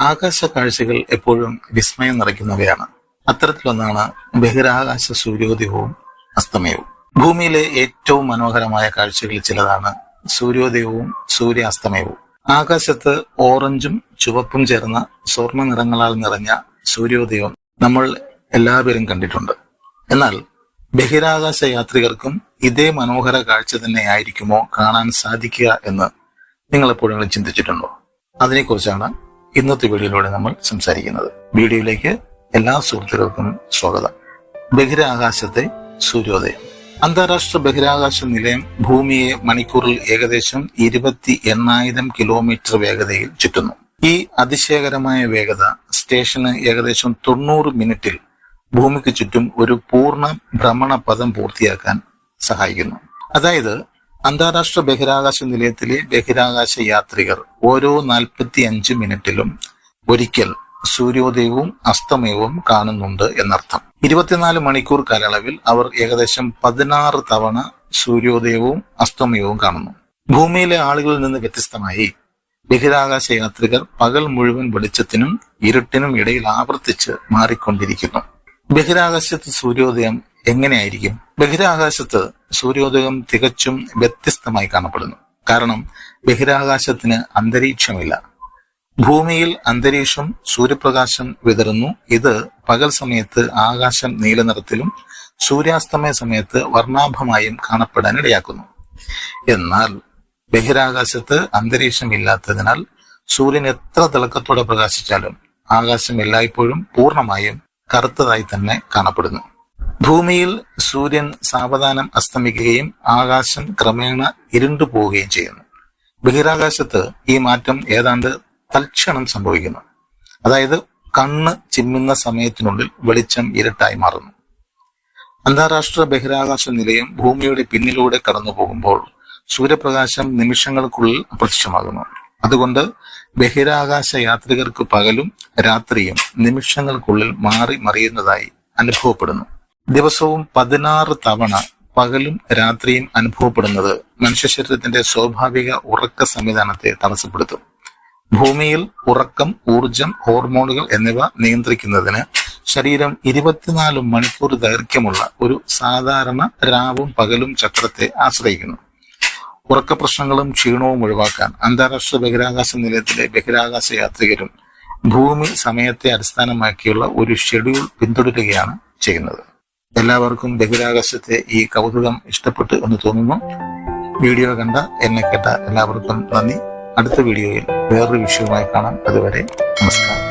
ആകാശ കാഴ്ചകൾ എപ്പോഴും വിസ്മയം നിറയ്ക്കുന്നവയാണ്. അത്തരത്തിലൊന്നാണ് ബഹിരാകാശ സൂര്യോദയവും അസ്തമയവും. ഭൂമിയിലെ ഏറ്റവും മനോഹരമായ കാഴ്ചകളിൽ ചിലതാണ് സൂര്യോദയവും സൂര്യാസ്തമയവും. ആകാശത്ത് ഓറഞ്ചും ചുവപ്പും ചേർന്ന സ്വർണ്ണ നിറങ്ങളാൽ നിറഞ്ഞ സൂര്യോദയം നമ്മൾ എല്ലാവരും കണ്ടിട്ടുണ്ട്. എന്നാൽ ബഹിരാകാശ യാത്രികർക്കും ഇതേ മനോഹര കാഴ്ച തന്നെയായിരിക്കുമോ കാണാൻ സാധിക്കുക എന്ന് നിങ്ങൾ എപ്പോഴെങ്കിലും ചിന്തിച്ചിട്ടുണ്ടോ? അതിനെക്കുറിച്ചാണ് ഇന്നത്തെ വീഡിയോയിലൂടെ നമ്മൾ സംസാരിക്കുന്നത്. വീഡിയോയിലേക്ക് എല്ലാ സുഹൃത്തുക്കൾക്കും സ്വാഗതം. ബഹിരാകാശത്തെ സൂര്യോദയം. അന്താരാഷ്ട്ര ബഹിരാകാശ നിലയം ഭൂമിയെ മണിക്കൂറിൽ ഏകദേശം 28,000 കിലോമീറ്റർ വേഗതയിൽ ചുറ്റുന്നു. ഈ അതിശയകരമായ വേഗത സ്റ്റേഷന് ഏകദേശം 90 മിനിറ്റിൽ ഭൂമിക്ക് ചുറ്റും ഒരു പൂർണ്ണ ഭ്രമണപഥം പൂർത്തിയാക്കാൻ സഹായിക്കുന്നു. അതായത് അന്താരാഷ്ട്ര ബഹിരാകാശ നിലയത്തിലെ ബഹിരാകാശ യാത്രികർ ഓരോ 45 മിനിറ്റിലും ഒരിക്കൽ സൂര്യോദയവും അസ്തമയവും കാണുന്നുണ്ട് എന്നർത്ഥം. 24 മണിക്കൂർ കാലയളവിൽ അവർ ഏകദേശം 16 തവണ സൂര്യോദയവും അസ്തമയവും കാണുന്നു. ഭൂമിയിലെ ആളുകളിൽ നിന്ന് വ്യത്യസ്തമായി ബഹിരാകാശ യാത്രികർ പകൽ മുഴുവൻ വെളിച്ചത്തിനും ഇരുട്ടിനും ഇടയിൽ ആവർത്തിച്ച് മാറിക്കൊണ്ടിരിക്കുന്നു. ബഹിരാകാശത്ത് സൂര്യോദയം എങ്ങനെയായിരിക്കും? ബഹിരാകാശത്ത് സൂര്യോദയം തികച്ചും വ്യത്യസ്തമായി കാണപ്പെടുന്നു. കാരണം ബഹിരാകാശത്തിന് അന്തരീക്ഷമില്ല. ഭൂമിയിൽ അന്തരീക്ഷം സൂര്യപ്രകാശം വിതറുന്നു. ഇത് പകൽ സമയത്ത് ആകാശം നീലനിറത്തിലും സൂര്യാസ്തമയ സമയത്ത് വർണ്ണാഭമായും കാണപ്പെടാൻ ഇടയാക്കുന്നു. എന്നാൽ ബഹിരാകാശത്ത് അന്തരീക്ഷം ഇല്ലാത്തതിനാൽ സൂര്യൻ എത്ര തിളക്കത്തോടെ പ്രകാശിച്ചാലും ആകാശം എല്ലായ്പ്പോഴും പൂർണ്ണമായും കറുത്തതായി തന്നെ കാണപ്പെടുന്നു. ഭൂമിയിൽ സൂര്യൻ സാവധാനം അസ്തമിക്കുകയും ആകാശം ക്രമേണ ഇരുണ്ടു പോവുകയും ചെയ്യുന്നു. ബഹിരാകാശത്ത് ഈ മാറ്റം ഏതാണ്ട് തൽക്ഷണം സംഭവിക്കുന്നു. അതായത് കണ്ണ് ചിമ്മുന്ന സമയത്തിനുള്ളിൽ വെളിച്ചം ഇരുട്ടായി മാറുന്നു. അന്താരാഷ്ട്ര ബഹിരാകാശ നിലയം ഭൂമിയുടെ പിന്നിലൂടെ കടന്നു പോകുമ്പോൾ സൂര്യപ്രകാശം നിമിഷങ്ങൾക്കുള്ളിൽ അപ്രത്യക്ഷമാകുന്നു. അതുകൊണ്ട് ബഹിരാകാശ യാത്രികർക്ക് പകലും രാത്രിയും നിമിഷങ്ങൾക്കുള്ളിൽ മാറി മറിയുന്നതായി അനുഭവപ്പെടുന്നു. ദിവസവും 16 തവണ പകലും രാത്രിയും അനുഭവപ്പെടുന്നത് മനുഷ്യ ശരീരത്തിന്റെ സ്വാഭാവിക ഉറക്ക സംവിധാനത്തെ തടസ്സപ്പെടുത്തും. ഭൂമിയിൽ ഉറക്കം, ഊർജം, ഹോർമോണുകൾ എന്നിവ നിയന്ത്രിക്കുന്നതിന് ശരീരം 24 മണിക്കൂർ ദൈർഘ്യമുള്ള ഒരു സാധാരണ രാവും പകലും ചക്രത്തെ ആശ്രയിക്കുന്നു. ഉറക്ക പ്രശ്നങ്ങളും ക്ഷീണവും ഒഴിവാക്കാൻ അന്താരാഷ്ട്ര ബഹിരാകാശ നിലയത്തിലെ ബഹിരാകാശ യാത്രികരും ഭൂമി സമയത്തെ അടിസ്ഥാനമാക്കിയുള്ള ഒരു ഷെഡ്യൂൾ പിന്തുടരുകയാണ് ചെയ്യുന്നത്. എല്ലാവർക്കും ബഹിരാകാശത്തെ ഈ കൗതുകം ഇഷ്ടപ്പെട്ടു എന്ന് തോന്നുന്നു. വീഡിയോ കണ്ട എന്നെ കേട്ട എല്ലാവർക്കും നന്ദി. അടുത്ത വീഡിയോയിൽ വേറൊരു വിഷയവുമായി കാണാം. അതുവരെ നമസ്കാരം.